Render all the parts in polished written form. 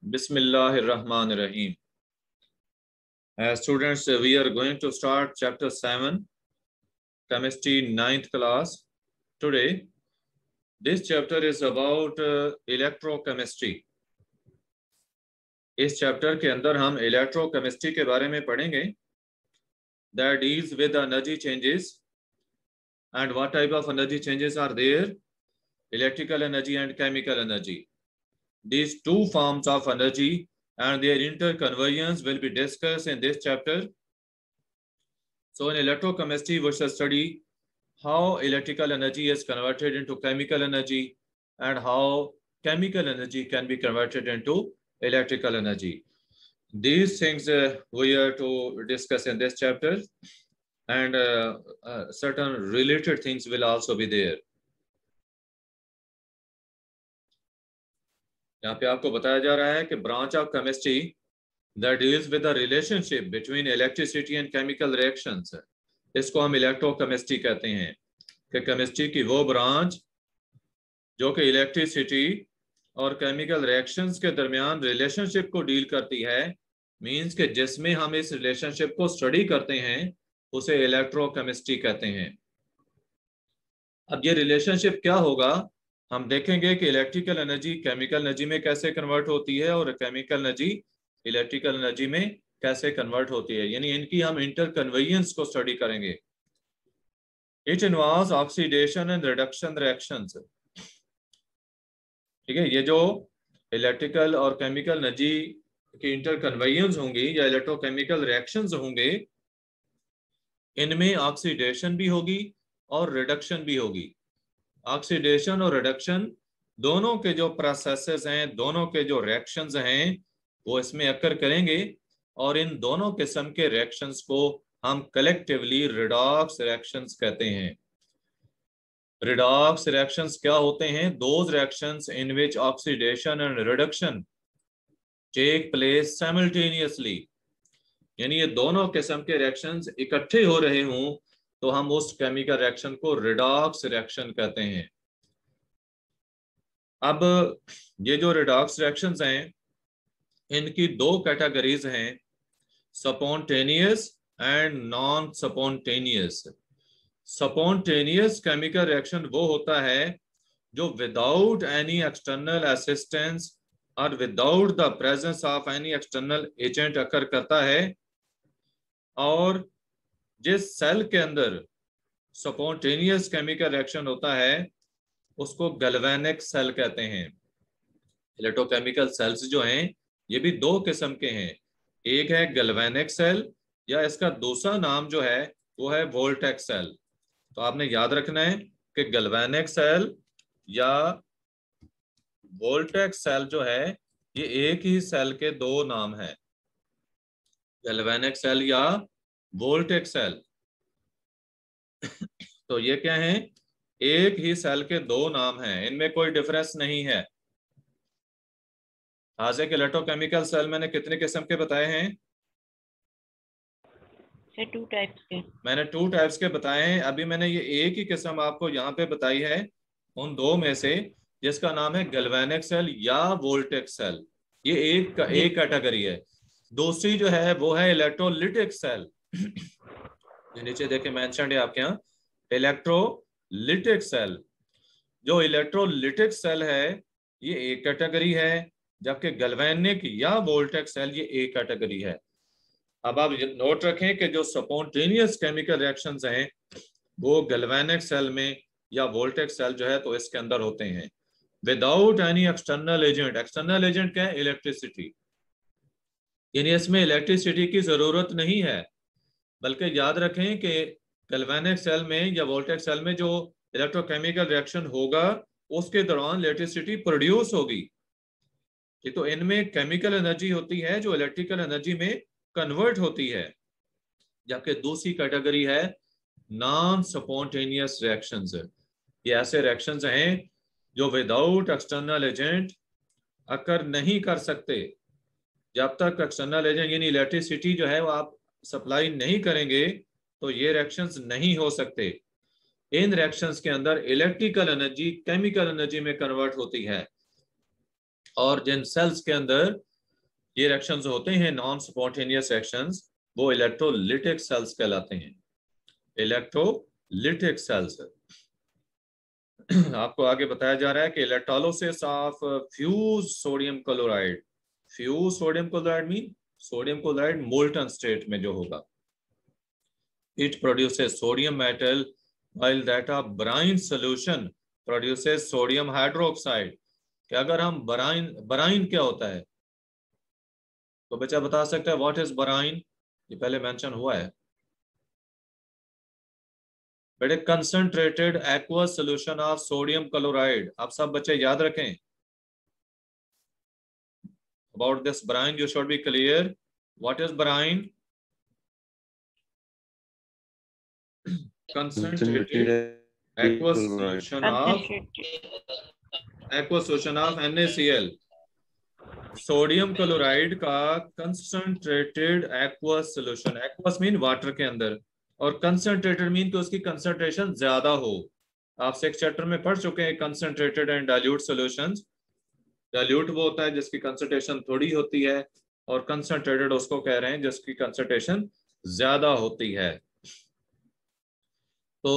Bismillahirrahmanirrahim. Students, we are going to start chapter 7, chemistry 9th class. Today, this chapter is about electrochemistry. इस chapter के अंदर हम electrochemistry के बारे में पढ़ेंगे. That deals with energy changes and what type of energy changes are there, electrical energy and chemical energy. These two forms of energy and their interconversions will be discussed in this chapter. So in electrochemistry, we shall study how electrical energy is converted into chemical energy and how chemical energy can be converted into electrical energy. These things we are to discuss in this chapter, and certain related things will also be there. यहाँ पे आपको बताया जा रहा है कि branch of chemistry that deals with the relationship between electricity and chemical reactions, इसको हम इलेक्ट्रोकेमिस्ट्री कहते हैं कि केमिस्ट्री की वो ब्रांच जो कि इलेक्ट्रिसिटी और केमिकल रिएक्शंस के दरमियान रिलेशनशिप को डील करती है. मींस कि जिसमें हम इस रिलेशनशिप को स्टडी करते हैं उसे इलेक्ट्रोकेमिस्ट्री कहते हैं. अब ये रिलेशनशिप क्या होगा, हम देखेंगे कि इलेक्ट्रिकल एनर्जी केमिकल एनर्जी में कैसे कन्वर्ट होती है और केमिकल एनर्जी इलेक्ट्रिकल एनर्जी में कैसे कन्वर्ट होती है, यानी इनकी हम इंटरकन्वेयंस को स्टडी करेंगे. It involves oxidation and reduction reactions. ठीक है, ये जो इलेक्ट्रिकल और केमिकल एनर्जी की इंटरकन्वेयंस होंगी या इलेक्ट्रोकेमिकल रिएक्शंस होंगे, इनमें ऑक्सीडेशन भी होगी और रिडक्शन भी होगी. ऑक्सीडेशन और रिडक्शन दोनों के जो प्रोसेसेस हैं, दोनों के जो रिएक्शंस हैं, वो इसमें अकर करेंगे और इन दोनों किस्म के रिएक्शंस को हम कलेक्टिवली रिडॉक्स रिएक्शंस कहते हैं. रिडॉक्स रिएक्शंस क्या होते हैं? Those reactions in which oxidation and reduction take place simultaneously, यानी ये दोनों किस्म के रिएक्शंस इकट्ठे हो रहे हों तो हम उस केमिकल रिएक्शन को रिडॉक्स रिएक्शन कहते हैं. अब ये जो रिडॉक्स रिएक्शंस हैं इनकी दो कैटेगरीज हैं, spontaneous and non spontaneous. Spontaneous chemical reaction वो होता है जो विदाउट एनी एक्सटर्नल असिस्टेंस और without the presence of any external agent occur करता है, और जिस सेल के अंदर स्पॉन्टेनियस केमिकल रिएक्शन होता है उसको गैल्वेनिक सेल कहते हैं. इलेक्ट्रोकेमिकल सेल्स जो हैं ये भी दो किस्म के हैं. एक है गैल्वेनिक सेल, या इसका दूसरा नाम जो है वो है वोल्टेक सेल. तो आपने याद रखना है कि गैल्वेनिक सेल या वोल्टेक सेल जो है ये एक ही सेल के दो नाम है. गैल्वेनिक सेल या वोल्टेक सेल तो ये क्या है, एक ही सेल के दो नाम हैं, इनमें कोई डिफरेंस नहीं है. आज एक इलेक्ट्रोकेमिकल सेल मैंने कितने किस्म के बताए हैं? टू टाइप्स के. मैंने 2 टाइप्स के बताए हैं. अभी मैंने ये एक ही किस्म आपको यहाँ पे बताई है उन दो में से, जिसका नाम है गैल्वेनिक सेल या वोल्टेक सेल. ये एक कैटेगरी है. दूसरी जो है वो है इलेक्ट्रोलिटिक सेल. ये नीचे देखे मेंशन्ड है आपके यहाँ, इलेक्ट्रोलिटिक सेल. जो इलेक्ट्रोलिटिक सेल है ये एक कैटेगरी है, जबकि गैल्वेनिक या वोल्टेक सेल ये एक कैटेगरी है. अब आप नोट रखें कि जो स्पॉन्टेनियस केमिकल रिएक्शंस हैं वो गैल्वेनिक सेल में या वोल्टेक सेल जो है तो इसके अंदर होते हैं without any external agent. External agent क्या है? इलेक्ट्रिसिटी. यानी इसमें इलेक्ट्रिसिटी की जरूरत नहीं है, बल्कि याद रखें कि गैल्वेनिक सेल में या वोल्टेक सेल में जो इलेक्ट्रोकेमिकल रिएक्शन होगा उसके दौरान इलेक्ट्रिसिटी प्रोड्यूस होगी. तो इनमें केमिकल एनर्जी होती है जो इलेक्ट्रिकल एनर्जी में कन्वर्ट होती है. जबकि दूसरी कैटेगरी है नॉन स्पॉन्टेनियस रिएक्शंस. ये ऐसे रिएक्शंस हैं जो विदाउट एक्सटर्नल एजेंट अकर नहीं कर सकते. जब तक एक्सटर्नल एजेंट यानी इलेक्ट्रिसिटी जो है वो आप सप्लाई नहीं करेंगे तो ये रिएक्शंस नहीं हो सकते. इन रिएक्शंस के अंदर इलेक्ट्रिकल एनर्जी केमिकल एनर्जी में कन्वर्ट होती है, और जिन सेल्स के अंदर ये रिएक्शंस होते हैं नॉन स्पॉन्टेनियस रिएक्शंस, वो इलेक्ट्रोलिटिक सेल्स कहलाते हैं, इलेक्ट्रोलिटिक सेल्स। आपको आगे बताया जा रहा है कि electrolysis of fuse sodium chloride, fuse sodium chloride mean sodium chloride molten state में जो होगा, it produces sodium metal while that of brine solution produces sodium hydroxide। कि अगर हम बराइन क्या होता है, तो बच्चा बता सकता है व्हाट इज बराइन? ये पहले मेंशन हुआ है बेटे, concentrated aqueous solution of sodium chloride. आप सब बच्चे याद रखें, about this brine you should be clear, what is brine? Concentrated aqueous solution of NaCl, sodium chloride का concentrated aqueous solution, aqueous mean water के अंदर, और कंसंट्रेटेड मीन कि उसकी कंसंट्रेशन ज्यादा हो। आप 6 चैप्टर में पढ़ चुके हैं concentrated and dilute solutions. Dilute वो होता है जिसकी कंसंट्रेशन थोड़ी होती है, और कंसंट्रेटेड उसको कह रहे हैं जिसकी कंसंट्रेशन ज्यादा होती है। तो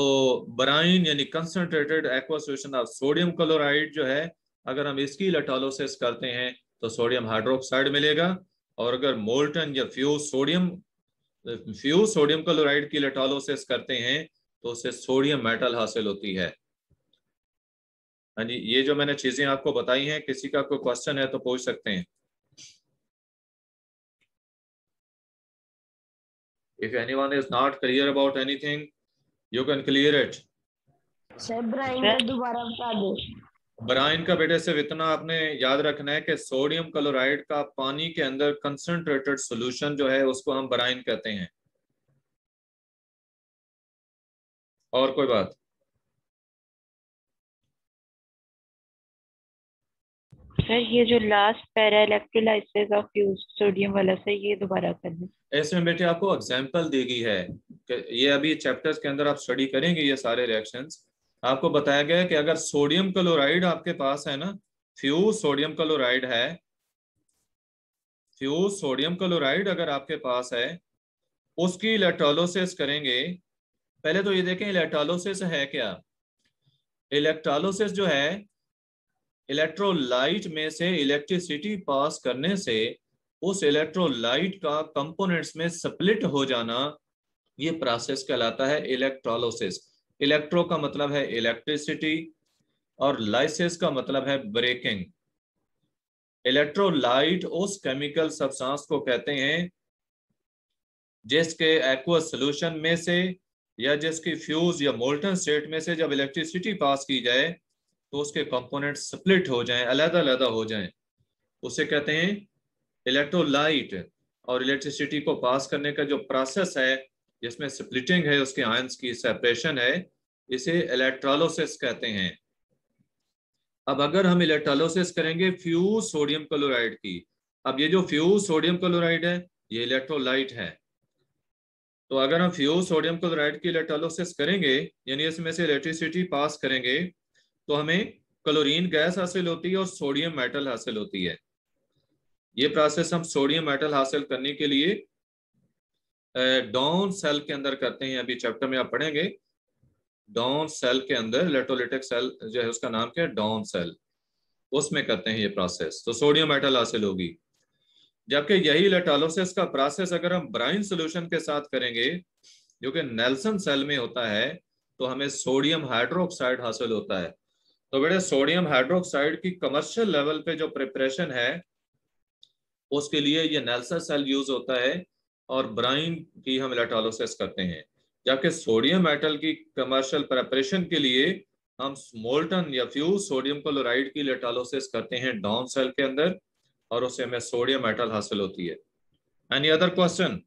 बराइन यानी concentrated aqua solution of sodium chloride जो है, अगर हम इसकी इलेक्ट्रोलिसिस करते हैं तो सोडियम हाइड्रोक्साइड मिलेगा, और अगर मोल्टन या फ्यूज सोडियम क्लोराइड की इलेक्ट्रोलिसिस करते हैं तो उससे सोडियम मेटल हासिल होती है। हाँ जी, ये जो मैंने चीजें आपको बताई हैं, किसी का कोई क्वेश्चन है तो पूछ सकते हैं। If anyone is not clear about anything, you can clear it. Sir brine का दोबारा बता दो। ब्राइन का बेटे सिर्फ इतना आपने याद रखना है कि सोडियम क्लोराइड का पानी के अंदर कंसंट्रेटेड सॉल्यूशन जो है उसको हम ब्राइन कहते हैं। और कोई बात? सर ये जो last para electrolysis of fuse sodium वाला, सर ये दोबारा कर दें। इसमें बेटे आपको एग्जांपल दी गई है कि ये अभी चैप्टर्स के अंदर आप स्टडी करेंगे, ये सारे रिएक्शंस आपको बताया गया है कि अगर सोडियम क्लोराइड आपके पास है ना, फ्यूज सोडियम क्लोराइड है, फ्यूज सोडियम क्लोराइड अगर आपके पास है, उसकी इलेक्ट्रोलिसिस करेंगे। पहले तो ये देखें इलेक्ट्रोलिसिस है क्या। इलेक्ट्रोलिसिस जो है, इलेक्ट्रोलाइट में से इलेक्ट्रिसिटी पास करने से उस इलेक्ट्रोलाइट का कंपोनेंट्स में स्प्लिट हो जाना, ये प्रोसेस कहलाता है इलेक्ट्रोलिसिस। इलेक्ट्रो का मतलब है इलेक्ट्रिसिटी, और लाइसिस का मतलब है ब्रेकिंग। इलेक्ट्रोलाइट उस केमिकल सब्सटेंस को कहते हैं जिसके एक्वस सॉल्यूशन में से या जिसकी फ्यूज या मोल्टन स्टेट में से जब इलेक्ट्रिसिटी पास की जाए तो उसके कंपोनेंट स्प्लिट हो जाएं, अलग-अलग हो जाएं, उसे कहते हैं इलेक्ट्रोलाइट। और इलेक्ट्रिसिटी को पास करने का जो प्रोसेस है जिसमें स्प्लिटिंग है, उसके आयंस की सेपरेशन है, इसे इलेक्ट्रोलिसिस कहते हैं। अब अगर हम इलेक्ट्रोलिसिस करेंगे फ्यूज सोडियम क्लोराइड की, अब ये जो फ्यूज सोडियम क्लोराइड है ये इलेक्ट्रोलाइट है, तो अगर हम फ्यूज सोडियम क्लोराइड की इलेक्ट्रोलिसिस करेंगे यानी इसमें से इलेक्ट्रिसिटी पास करेंगे तो हमें क्लोरीन गैस हासिल होती है और सोडियम मेटल हासिल होती है। ये प्रोसेस हम सोडियम मेटल हासिल करने के लिए डॉन सेल के अंदर करते हैं। अभी चैप्टर में आप पढ़ेंगे डॉन सेल के अंदर इलेक्ट्रोलिटिक सेल जो है उसका नाम क्या है, डॉन सेल, उसमें करते हैं ये प्रोसेस, तो सोडियम मेटल हासिल होगी। जबकि यही इलेक्ट्रोलिसिस का प्रोसेस अगर हम ब्राइन सोल्यूशन के साथ करेंगे जो कि नेल्सन सेल में होता है, तो हमें सोडियम हाइड्रोक्साइड हासिल होता है। तो बेटे सोडियम हाइड्रोक्साइड की कमर्शियल लेवल पे जो प्रिपरेशन है उसके लिए ये नेल्सन सेल यूज होता है, और ब्राइन की हम इलेक्ट्रोलिसिस करते हैं। जबकि सोडियम मेटल की कमर्शियल प्रिपरेशन के लिए हम मोल्टन या फ्यूज सोडियम क्लोराइड की इलेक्ट्रोलिसिस करते हैं डॉन सेल के अंदर, और उससे हमें सोडियम मेटल हासिल होती है। Any other question?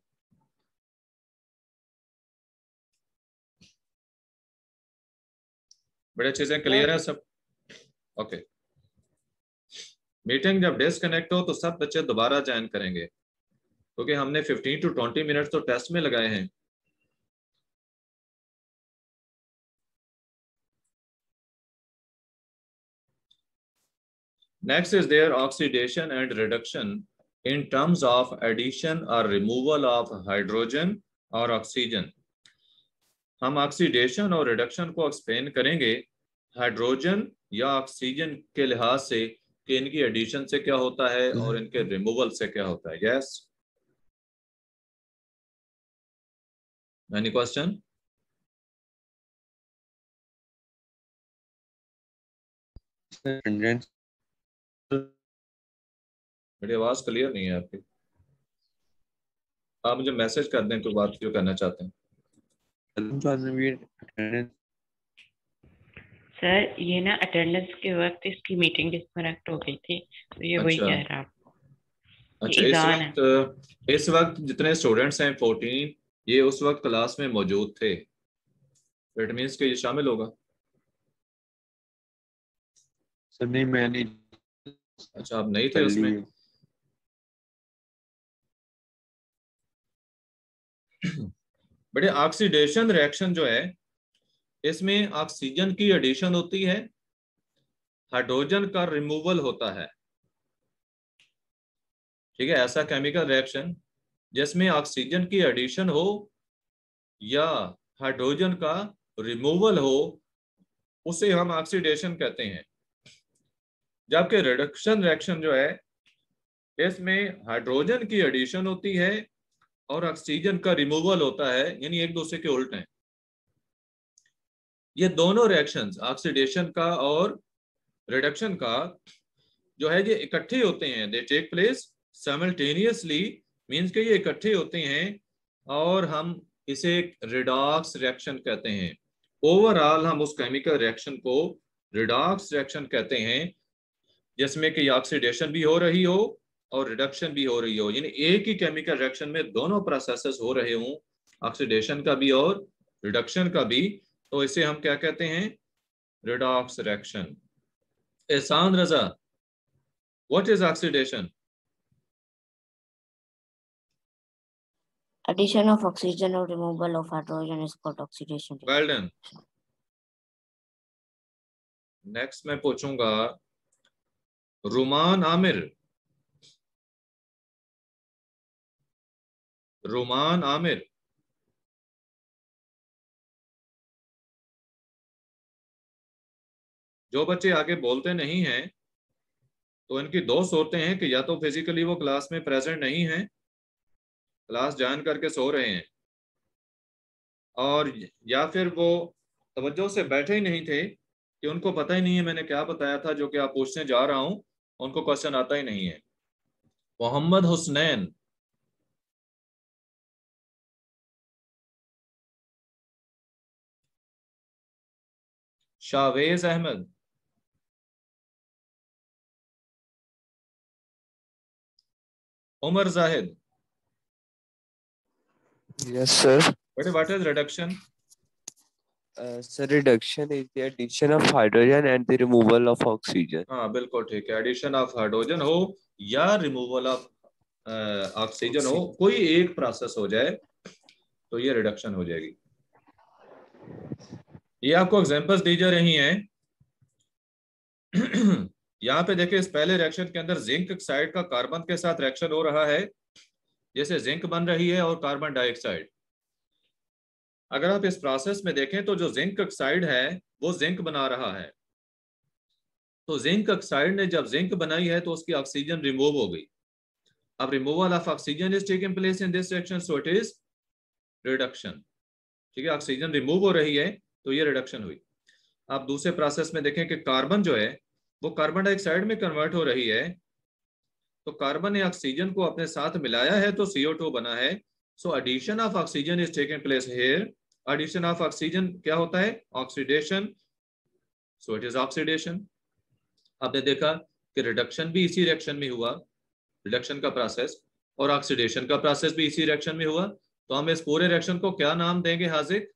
बड़े चीजें क्लियर है सब? ओके। मीटिंग जब डिस्कनेक्ट हो तो सब बच्चे दोबारा ज्वाइन करेंगे, क्योंकि हमने 15 to 20 मिनट तो टेस्ट में लगाए हैं। Next is there oxidation and reduction in terms of addition or removal of hydrogen और ऑक्सीजन। हम ऑक्सीडेशन और रिडक्शन को एक्सप्लेन करेंगे हाइड्रोजन या ऑक्सीजन के लिहाज से कि इनकी एडिशन से क्या होता है और इनके रिमूवल से क्या होता है। Yes, any question? मेरी आवाज क्लियर नहीं है आपकी। आप मुझे मैसेज कर दें कोई बात जो करना चाहते हैं। सर ये ना अटेंडेंस के वक्त इसकी मीटिंग डिस्कनेक्ट हो गई थी, तो ये वही कह रहा आपको। अच्छा, इस वक्त जितने स्टूडेंट्स हैं 14, ये उस वक्त क्लास में मौजूद थे, इट मींस कि ये शामिल होगा। सर नहीं, मैं नहीं। अच्छा, आप नहीं थे उसमें। बड़े ऑक्सीडेशन रिएक्शन जो है इसमें ऑक्सीजन की एडिशन होती है, हाइड्रोजन का रिमूवल होता है। ठीक है, ऐसा केमिकल रिएक्शन जिसमें ऑक्सीजन की एडिशन हो या हाइड्रोजन का रिमूवल हो उसे हम ऑक्सीडेशन कहते हैं। जबकि रिडक्शन रिएक्शन जो है इसमें हाइड्रोजन की एडिशन होती है और ऑक्सीजन का रिमूवल होता है, यानी एक दूसरे के उल्ट हैं। ये दोनों रिएक्शंस ऑक्सीडेशन का और रिडक्शन का जो है ये इकट्ठे होते हैं, they take place simultaneously, means के ये इकट्ठे होते हैं और हम इसे रिडॉक्स रिएक्शन कहते हैं। ओवरऑल हम उस केमिकल रिएक्शन को रिडॉक्स रिएक्शन कहते हैं जिसमें कि ऑक्सीडेशन भी हो रही हो और रिडक्शन भी हो रही हो, यानी एक ही केमिकल रिएक्शन में दोनों प्रोसेसेस हो रहे हों, ऑक्सीडेशन का भी और रिडक्शन का भी, तो इसे हम क्या कहते हैं? Redox reaction. Ehsan Raza, what is oxidation? Addition of oxygen or removal of hydrogen is called oxidation. Well done. Next मैं पूछूंगा रुमान आमिर। रुमान आमिर, जो बच्चे आगे बोलते नहीं हैं तो इनकी दो सूरतें हैं कि या तो फिजिकली वो क्लास में प्रेजेंट नहीं है, क्लास ज्वाइन करके सो रहे हैं, और या फिर वो तवज्जो से बैठे ही नहीं थे कि उनको पता ही नहीं है मैंने क्या बताया था जो कि आप पूछने जा रहा हूं, उनको क्वेश्चन आता ही नहीं है। Mohammad Husnain, Shavez Ahmed, Umar Zahid. Yes, sir. What is reduction? Sir, reduction is the addition of hydrogen and the removal of oxygen. हाँ बिल्कुल ठीक है, एडिशन ऑफ हाइड्रोजन हो या रिमूवल ऑफ ऑक्सीजन हो, कोई एक प्रोसेस हो जाए तो ये रिडक्शन हो जाएगी। ये आपको एग्जांपल्स दी जा रही हैं। यहाँ पे देखिए, इस पहले रिएक्शन के अंदर जिंक ऑक्साइड का कार्बन के साथ रिएक्शन हो रहा है, जैसे जिंक बन रही है और कार्बन डाइऑक्साइड। अगर आप इस प्रोसेस में देखें तो जो जिंक ऑक्साइड है वो जिंक बना रहा है, तो जिंक ऑक्साइड ने जब जिंक बनाई है तो उसकी ऑक्सीजन रिमूव हो गई। अब removal of oxygen is taking place in this reaction, so it is reduction. ठीक है, ऑक्सीजन रिमूव हो रही है तो ये रिडक्शन हुई। आप दूसरे प्रोसेस में देखें कि कार्बन जो है वो कार्बन डाइऑक्साइड में कन्वर्ट हो रही है, तो कार्बन ने ऑक्सीजन को अपने साथ मिलाया है तो CO2 बना है। So addition of oxygen is taking place here. Addition of oxygen क्या होता है? Oxidation, so it is oxidation. आपने देखा कि रिडक्शन भी इसी रिएक्शन में हुआ, रिडक्शन का प्रोसेस, और ऑक्सीडेशन का प्रोसेस भी इसी रिएक्शन में हुआ। तो हम इस पूरे रिएक्शन को क्या नाम देंगे हाजिक?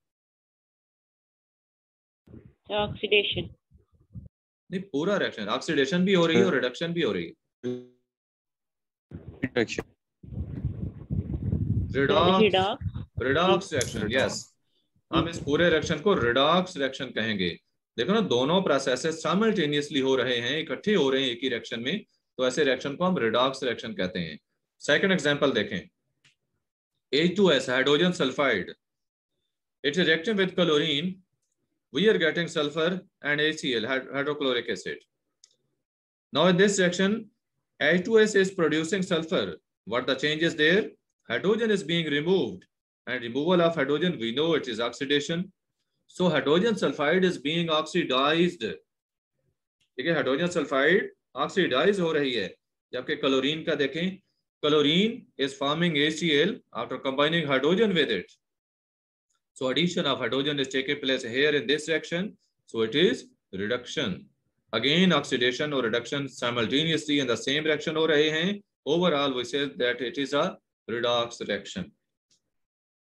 ऑक्सीडेशन। नहीं, पूरा रिएक्शन, ऑक्सीडेशन भी हो रही है और रिडक्शन भी हो रही है। Redox reaction, yes. हम इस पूरे रिएक्शन को रिडॉक्स रिएक्शन कहेंगे। देखो ना, दोनों प्रोसेसेस साइमल्टेनियसली हो रहे हैं, इकट्ठे हो रहे हैं एक ही रिएक्शन में, तो ऐसे रिएक्शन को हम रिडॉक्स रिएक्शन कहते हैं। सेकंड एग्जांपल देखें, H2S hydrogen sulphide, it is reacting with chlorine, we are getting sulfur and HCl, hydrochloric acid. Now in this reaction, H2S is producing sulfur. What the change is there? Hydrogen is being removed, and removal of hydrogen, we know it is oxidation. So hydrogen sulfide is being oxidized. ठीक है, hydrogen sulphide oxidise हो रही है, जबकि chlorine का देखें, chlorine is forming HCl after combining hydrogen with it. So addition of hydrogen is taking place here in this reaction. So it is reduction. Again oxidation or reduction simultaneously in the same reaction हो रहे हैं. Overall we say that it is a redox reaction.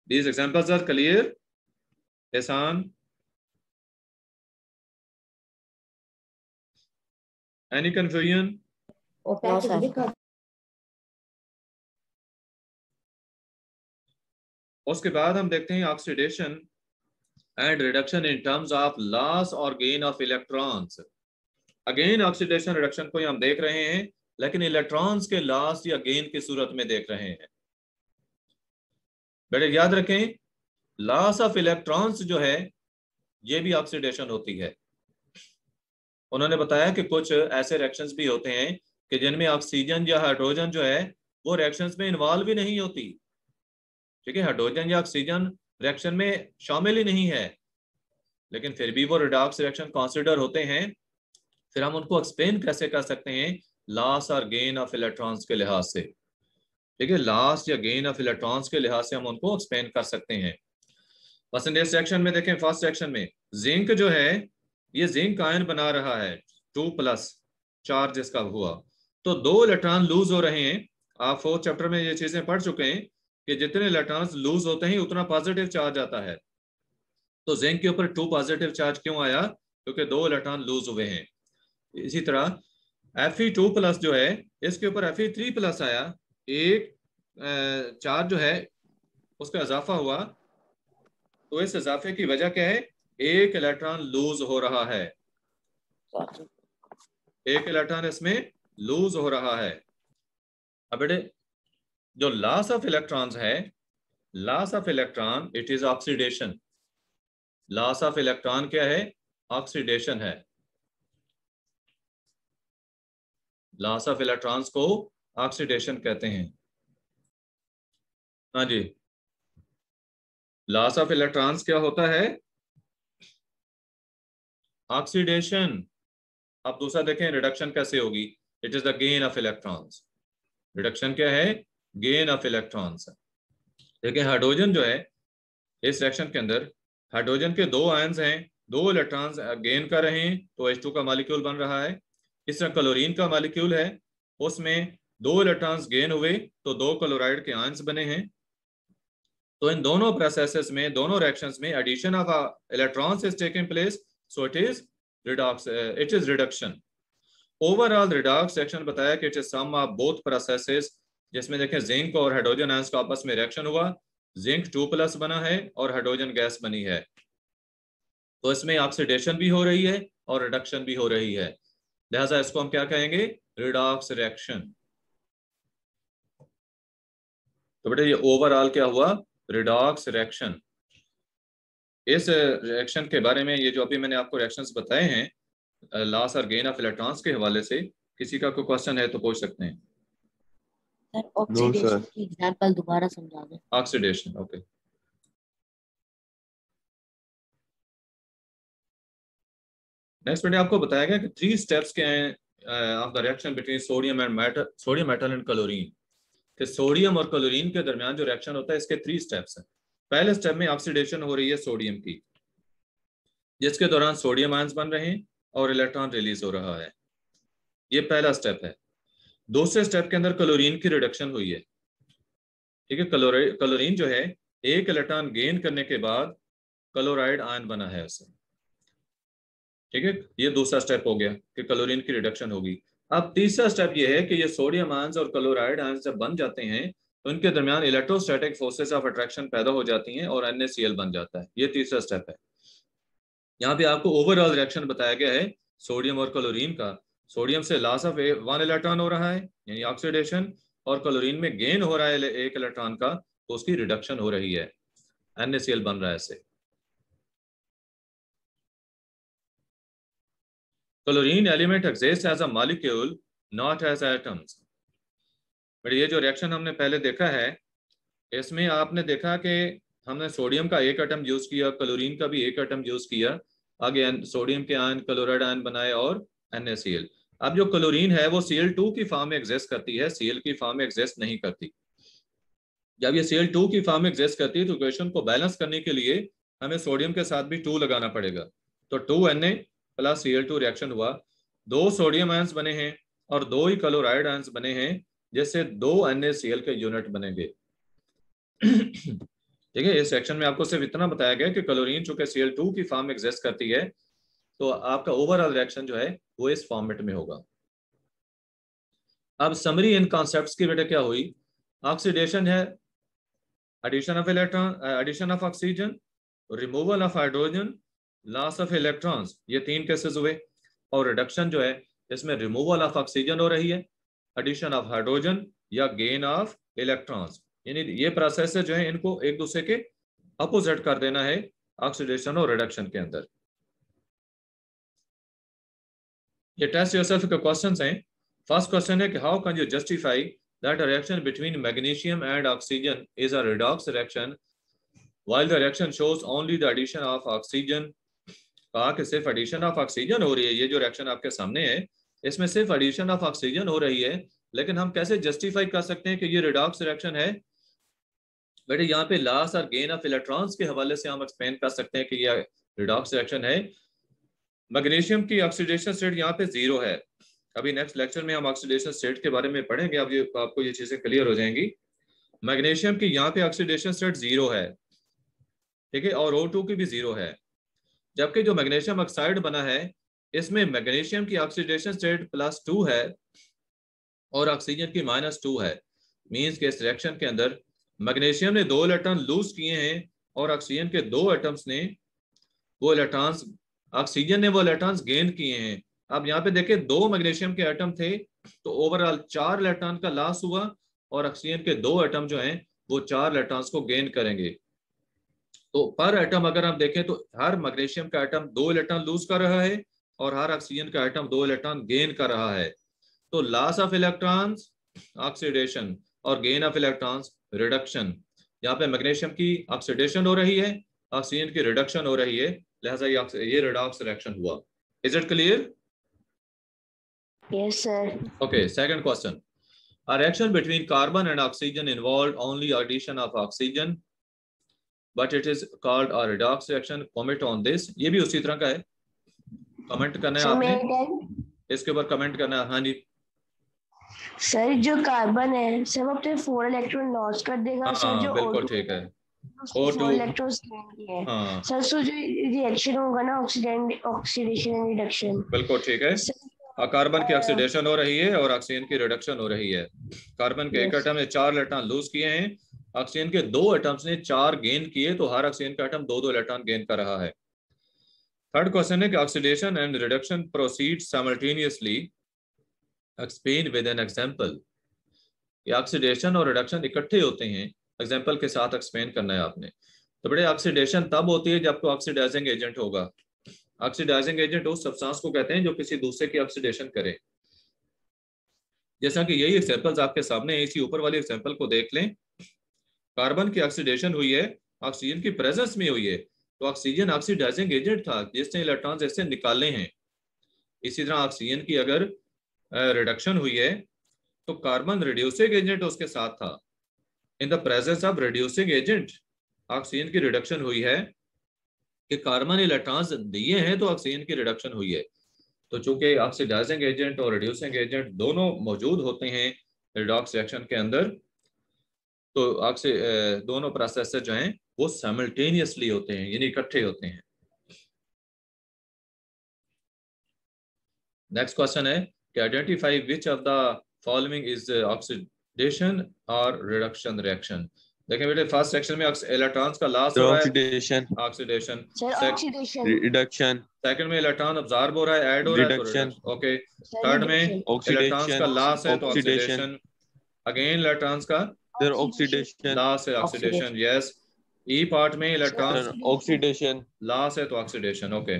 These examples are clear? Ehsan? Any confusion? No, sir. उसके बाद हम देखते हैं oxidation and reduction in terms of loss और gain of electrons. Again oxidation reduction को हम देख रहे हैं, लेकिन इलेक्ट्रॉन्स के लॉस या गेन की सूरत में देख रहे हैं. बेटे याद रखें, लॉस ऑफ इलेक्ट्रॉन्स जो है ये भी ऑक्सीडेशन होती है. उन्होंने बताया कि कुछ ऐसे रिएक्शंस भी होते हैं कि जिनमें ऑक्सीजन या हाइड्रोजन जो है वो रिएक्शंस में इन्वॉल्व ही नहीं होती. ठीक है, हाइड्रोजन या ऑक्सीजन रिएक्शन में शामिल ही नहीं है, लेकिन फिर भी वो रिडॉक्स रिएक्शन कंसीडर होते हैं. फिर हम उनको एक्सप्लेन कैसे कर सकते हैं? लॉस और गेन ऑफ इलेक्ट्रॉन्स के लिहाज से. ठीक है, लॉस या गेन ऑफ इलेक्ट्रॉन्स के लिहाज से हम उनको एक्सप्लेन कर सकते हैं. बस इस सेक्शन में देखें, फर्स्ट सेक्शन में जिंक जो है ये जिंक आयन बना रहा है, 2+ चार्ज इसका हुआ, तो 2 इलेक्ट्रॉन लूज हो रहे हैं. आप 4th चैप्टर में ये चीजें पढ़ चुके हैं कि जितने इलेक्ट्रॉन्स लूज होते हैं उतना पॉजिटिव चार्ज आता है. तो जिंक के ऊपर 2 पॉजिटिव चार्ज क्यों आया? क्योंकि 2 इलेक्ट्रॉन लूज हुए हैं. इसी तरह Fe2+ जो है इसके ऊपर Fe3+ आया, एक चार्ज जो है उसका इजाफा हुआ. तो इस इजाफे की वजह क्या है? एक इलेक्ट्रॉन लूज हो रहा है, एक इलेक्ट्रॉन इसमें लूज हो रहा है. अब बेटे जो लॉस ऑफ इलेक्ट्रॉन्स है, loss of electron it is oxidation. Loss of electron क्या है? ऑक्सीडेशन है. लॉस ऑफ इलेक्ट्रॉन्स को ऑक्सीडेशन कहते हैं. हाँ जी, लॉस ऑफ इलेक्ट्रॉन्स क्या होता है? ऑक्सीडेशन. अब दूसरा देखें, रिडक्शन कैसे होगी? It is the gain of electrons. Reduction क्या है? Gain of electrons. देखिए हाइड्रोजन जो है इस रिएक्शन के अंदर, हाइड्रोजन के 2 आयन्स हैं, 2 इलेक्ट्रॉन्स गेन कर रहे हैं, तो H2 का मॉलिक्यूल बन रहा है. इस तरह क्लोरीन का मॉलिक्यूल है, उसमें 2 इलेक्ट्रॉन्स गेन हुए तो 2 क्लोराइड के आयन्स बने हैं. तो इन दोनों प्रोसेसेस में, दोनों रिएक्शंस में addition of electrons is taking place. So it is redox, it is reduction. Overall redox reaction बताया कि it is sum of both processes, जिसमें देखें जिंक और हाइड्रोजन आयंस का आपस में रिएक्शन हुआ, जिंक 2+ बना है और हाइड्रोजन गैस बनी है. तो इसमें ऑक्सीडेशन भी हो रही है और रिडक्शन भी हो रही है, लिहाजा इसको हम क्या कहेंगे? Redox reaction. तो बेटे ये ओवरऑल क्या हुआ? Redox reaction. इस रिएक्शन के बारे में, ये जो अभी मैंने आपको रिएक्शंस बताए हैं लॉस और गेन ऑफ इलेक्ट्रॉन्स के हवाले से, किसी का कोई क्वेश्चन है तो पूछ सकते हैं. सर ऑक्सीडेशन की एग्जांपल दोबारा समझा दें. Oxidation, okay. नेक्स्ट मैंने आपको बताया गया कि 3 स्टेप्स के हैं of the reaction between sodium and metal, sodium metal and chlorine. कि सोडियम और क्लोरीन के दरमियान जो रिएक्शन होता है इसके 3 स्टेप्स हैं. पहले स्टेप में ऑक्सीडेशन हो रही है सोडियम की, जिसके दौरान सोडियम आयंस बन रहे हैं और इलेक्ट्रॉन रिलीज हो रहा है. ये पहला स्टेप है. दूसरे स्टेप के अंदर क्लोरीन की रिडक्शन हुई है. ठीक है, क्लोरीन जो है एक इलेक्ट्रॉन गेन करने के बाद क्लोराइड आयन बना है उससे. ठीक है, ये दूसरा स्टेप हो गया कि क्लोरीन की रिडक्शन होगी. अब तीसरा स्टेप ये है कि ये सोडियम आयंस और क्लोराइड आयंस जब बन जाते हैं तो इनके दरमियान इलेक्ट्रोस्टैटिक फोर्सेस ऑफ अट्रैक्शन पैदा हो जाती हैं और NaCl बन जाता है. ये तीसरा स्टेप है. यहाँ पे आपको ओवरऑल रिएक्शन बताया गया है सोडियम और क्लोरीन का. सोडियम से लॉस ऑफ 1 इलेक्ट्रॉन हो रहा है यानी ऑक्सीडेशन, और क्लोरीन में गेन हो रहा है एक इलेक्ट्रॉन का, तो उसकी रिडक्शन हो रही है, NaCl बन रहा है इससे। Chlorine element exist as a molecule not as atoms. But ये जो रिएक्शन हमने पहले देखा है, इसमें आपने देखा कि हमने सोडियम का एक एटम यूज किया, क्लोरीन का भी एक एटम यूज किया, आगे सोडियम के आयन क्लोराइड आयन बनाए और NaCl। अब जो क्लोरीन है वो Cl2 की फॉर्म में एग्जिस्ट करती है, Cl की फॉर्म में एग्जिस्ट नहीं करती। जब ये Cl2 की फॉर्म में एग्जिस्ट करती है तो इक्वेशन को बैलेंस करने के लिए हमें सोडियम के साथ भी 2 लगाना पड़ेगा। तो 2Na प्लस Cl2 रिएक्शन हुआ, 2 सोडियम आयंस बने हैं और 2 ही क्लोराइड आयंस बने हैं, जिससे 2 NaCl के यूनिट बनेंगे। ठीक है, इस सेक्शन में आपको सिर्फ इतना बताया गया कि क्लोरीन चूंकि Cl2 की फॉर्म में एग्जिस्ट करती है, तो आपका ओवरऑल रिएक्शन जो है वो इस फॉर्मेट में होगा। अब समरी इन कॉन्सेप्ट्स की बेटा क्या हुई, ऑक्सीडेशन है, addition of electron, addition of oxygen, removal of hydrogen, loss of electrons, ये 3 केसेस हुए। और रिडक्शन जो है इसमें रिमूवल ऑफ ऑक्सीजन हो रही है, एडिशन ऑफ हाइड्रोजन या गेन ऑफ इलेक्ट्रॉन्स, यानी ये प्रोसेस जो है इनको एक दूसरे के अपोजिट कर देना है ऑक्सीडेशन और रिडक्शन के अंदर। ये टेस्ट योरसेल्फ के क्वेश्चंस हैं। फर्स्ट क्वेश्चन है कि how can you justify that a reaction between magnesium and oxygen is a redox reaction while the reaction shows only the addition of oxygen. कहा कि सिर्फ एडिशन ऑफ ऑक्सीजन हो रही है, ये जो रिएक्शन आपके सामने है इसमें सिर्फ एडिशन ऑफ ऑक्सीजन हो रही है, लेकिन हम कैसे जस्टिफाई कर सकते हैं कि ये रिडॉक्स रिएक्शन है? बेटे यहाँ पे लॉस और गेन ऑफ इलेक्ट्रॉन्स के हवाले से हम एक्सप्लेन कर सकते हैं कि ये रिडॉक्स रिएक्शन है। मैग्नीशियम की ऑक्सीडेशन स्टेट यहाँ पे 0 है। अभी नेक्स्ट लेक्चर में हम ऑक्सीडेशन स्टेट के बारे में पढ़ेंगे, अब ये आपको ये चीजें क्लियर हो जाएंगी। मैग्नीशियम की यहाँ पे ऑक्सीडेशन स्टेट 0 है, ठीक है, और O2 की भी 0 है, जबकि जो मैग्नीशियम ऑक्साइड बना है इसमें मैग्नीशियम की ऑक्सीडेशन स्टेट +2 है और ऑक्सीजन की -2 है। मींस के इस रिएक्शन के अंदर मैग्नीशियम ने 2 इलेक्ट्रॉन लूज किए हैं और ऑक्सीजन के 2 एटम्स ने वो इलेक्ट्रॉन्स, ऑक्सीजन ने वो इलेक्ट्रॉन्स गेन किए हैं। अब यहाँ पे देखिए 2 मैग्नीशियम के एटम थे, तो ओवरऑल 4 इलेक्ट्रॉन का लॉस हुआ और ऑक्सीजन के 2 एटम जो हैं वो 4 इलेक्ट्रॉन्स को गेन करेंगे। तो पर एटम अगर हम देखें तो हर मैग्नीशियम का एटम 2 इलेक्ट्रॉन लूज कर रहा है और हर ऑक्सीजन का एटम 2 इलेक्ट्रॉन गेन कर रहा है। तो लॉस ऑफ इलेक्ट्रॉन्स ऑक्सीडेशन और गेन ऑफ इलेक्ट्रॉन्स रिडक्शन। यहाँ पे मैग्नीशियम की ऑक्सीडेशन हो रही है, ऑक्सीजन की रिडक्शन हो रही है, लिहाजा ये रिडॉक्स रिएक्शन हुआ। Is it clear? Yes, sir. Okay, second question. A reaction between carbon and oxygen involved only addition of oxygen, but it is called a redox reaction. Comment on this. ये भी उसी तरह का है, comment करना है आपने, इसके ऊपर कमेंट करना है। हाँ जी सर, जो कार्बन है सब अपने 4 इलेक्ट्रॉन लॉस कर देगा। हाँ, सर जो बिल्कुल ठीक है, O2 इलेक्ट्रॉन्स गेन किए हैं। हाँ सर सो जो रिएक्शन होगा ना ऑक्सीडेशन एंड रिडक्शन, बिल्कुल ठीक है। कार्बन की ऑक्सीडेशन हो रही है और ऑक्सीजन की रिडक्शन हो रही है। कार्बन के एक एटम ने 4 इलेक्ट्रॉन लूज किए हैं, ऑक्सीजन के 2 एटम्स ने 4 गेन किए, तो हर ऑक्सीजन का एटम 2 इलेक्ट्रॉन गेन कर रहा है। थर्ड क्वेश्चन है कि oxidation and reduction proceed simultaneously, explain with an example. ये ऑक्सीडेशन और रिडक्शन इकट्ठे होते हैं, एग्जांपल के साथ एक्सप्लेन करना है आपने। तो बड़े ऑक्सीडेशन तब होती है जब कोई ऑक्सीडाइजिंग एजेंट होगा। ऑक्सीडाइजिंग एजेंट उस सब्सटेंस को कहते हैं जो किसी दूसरे की ऑक्सीडेशन करे। जैसा कि यही एग्जांपल्स आपके सामने है, इसी ऊपर वाली एग्जांपल को देख लें। कार्बन की ऑक्सीडेशन हुई है, ऑक्सीजन की प्रेजेंस में हुई है, तो ऑक्सीजन ऑक्सीडाइजिंग एजेंट था जिसने इलेक्ट्रॉन्स ऐसे निकाले हैं। इसी तरह ऑक्सीजन की अगर रिडक्शन हुई है तो कार्बन रिड्यूसिंग एजेंट उसके साथ था। In the presence of reducing agent oxygen की रिडक्शन हुई है कि कार्बन इलेक्ट्रॉन्स दिए हैं तो ऑक्सीजन की रिडक्शन हुई है। तो चूंकि ऑक्सीडाइजिंग एजेंट और रिड्यूसिंग एजेंट दोनों मौजूद होते हैं रिडॉक्स रिएक्शन के अंदर, तो दोनों प्रोसेस जो हैं वो साइमल्टेनियसली होते हैं, यानी इकट्ठे होते हैं। नेक्स्ट क्वेश्चन है कि identify which of the following is oxidation और रिडक्शन रिएक्शन। देखिए बेटे, फर्स्ट सेक्शन में इलेक्ट्रॉन्स का लॉस हो रहा है, ऑक्सीडेशन, रिडक्शन। सेकंड में इलेक्ट्रॉन अब्सॉर्ब हो रहा है, ऐड हो रहा है, तो ओके। थर्ड में इलेक्ट्रॉन्स का लॉस है तो ऑक्सीडेशन। अगेन इलेक्ट्रॉन्स का Sir, oxidation. लास्ट है ऑक्सीडेशन, यस। ई पार्ट में इलेक्ट्रॉन्स Sir, oxidation. लास्ट है तो ऑक्सीडेशन, ओके।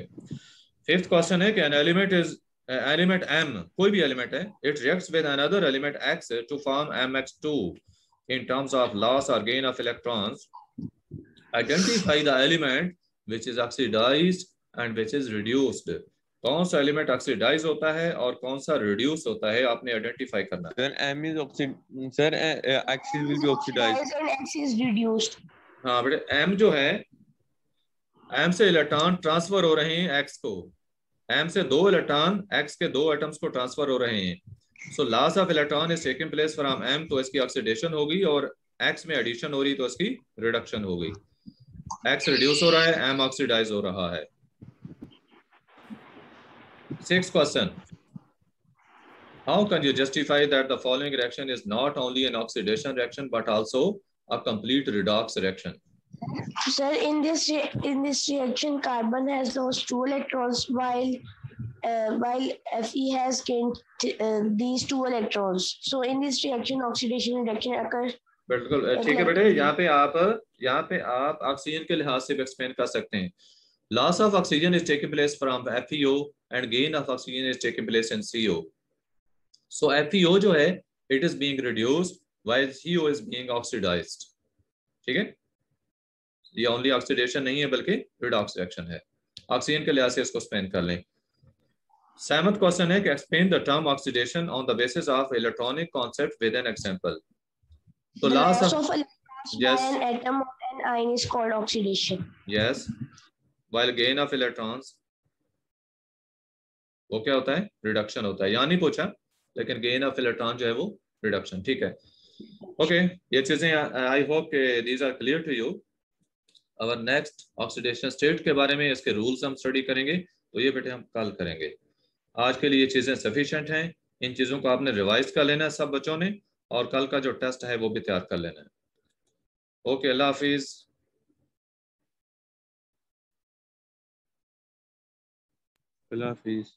फिफ्थ क्वेश्चन है कि an element is element m, कोई भी एलिमेंट है, it reacts with another element x to form mx2 in terms of loss or gain of electrons. Identify the element which is oxidized and which is reduced. कौन सा element oxidise होता है और कौन सा रिड्यूस होता है, आपने आइडेंटिफाई करना है। Sir, M is Sir, X will be oxidized. And X is reduced. हाँ बेटे, m जो है, m से इलेक्ट्रॉन ट्रांसफर हो रहे हैं x को, m से दो इलेक्ट्रॉन x के दो एटम्स को ट्रांसफर हो रहे हैं। So loss of electron is taking place from m, तो इसकी ऑक्सीडेशन होगी, और x में एडिशन हो रही तो इसकी रिडक्शन होगी। x रिड्यूस हो रहा है, m ऑक्सीडाइज हो रहा है। Sixth question, how can you justify that the following reaction is not only an oxidation reaction but also a complete redox reaction? Sir, in this reaction, carbon has lost 2 electrons while Fe has gained these 2 electrons. So in this reaction, oxidation reduction occurs. बिल्कुल ठीक है बेटे, यहाँ पे आप oxygen के लिहाज से भी एक्सप्लेन कर सकते हैं। Loss of oxygen is taking place from FeO and gain of oxygen is taking place in CO. So FeO जो है it is being reduced while CO is being oxidised. ठीक है, ये ओनली ऑक्सीडेशन नहीं है बल्कि रिडॉक्स रिएक्शन है। Oxygen के लिहाज से इसको एक्सप्लेन कर लें। सेवंथ क्वेश्चन है कि explain the term oxidation on the basis of electronic concept with an example. तो The loss loss of of electrons yes, by an atom or an ion is called oxidation. yes, while gain of electrons वो क्या होता है, reduction होता है। यहाँ नहीं पूछा, लेकिन गेन ऑफ इलेक्ट्रॉन जो है वो रिडक्शन। ठीक है, ओके, ये चीजें आई होप के these are clear to you. Our next oxidation state के बारे में इसके रूल्स हम स्टडी करेंगे, तो ये बेटे हम कल करेंगे। आज के लिए ये चीजें सफिशिएंट हैं, इन चीजों को आपने रिवाइज कर लेना है सब बच्चों ने, और कल का जो टेस्ट है वो भी तैयार कर लेना है। ओके, अल्लाह हाफिज। Allah Hafiz.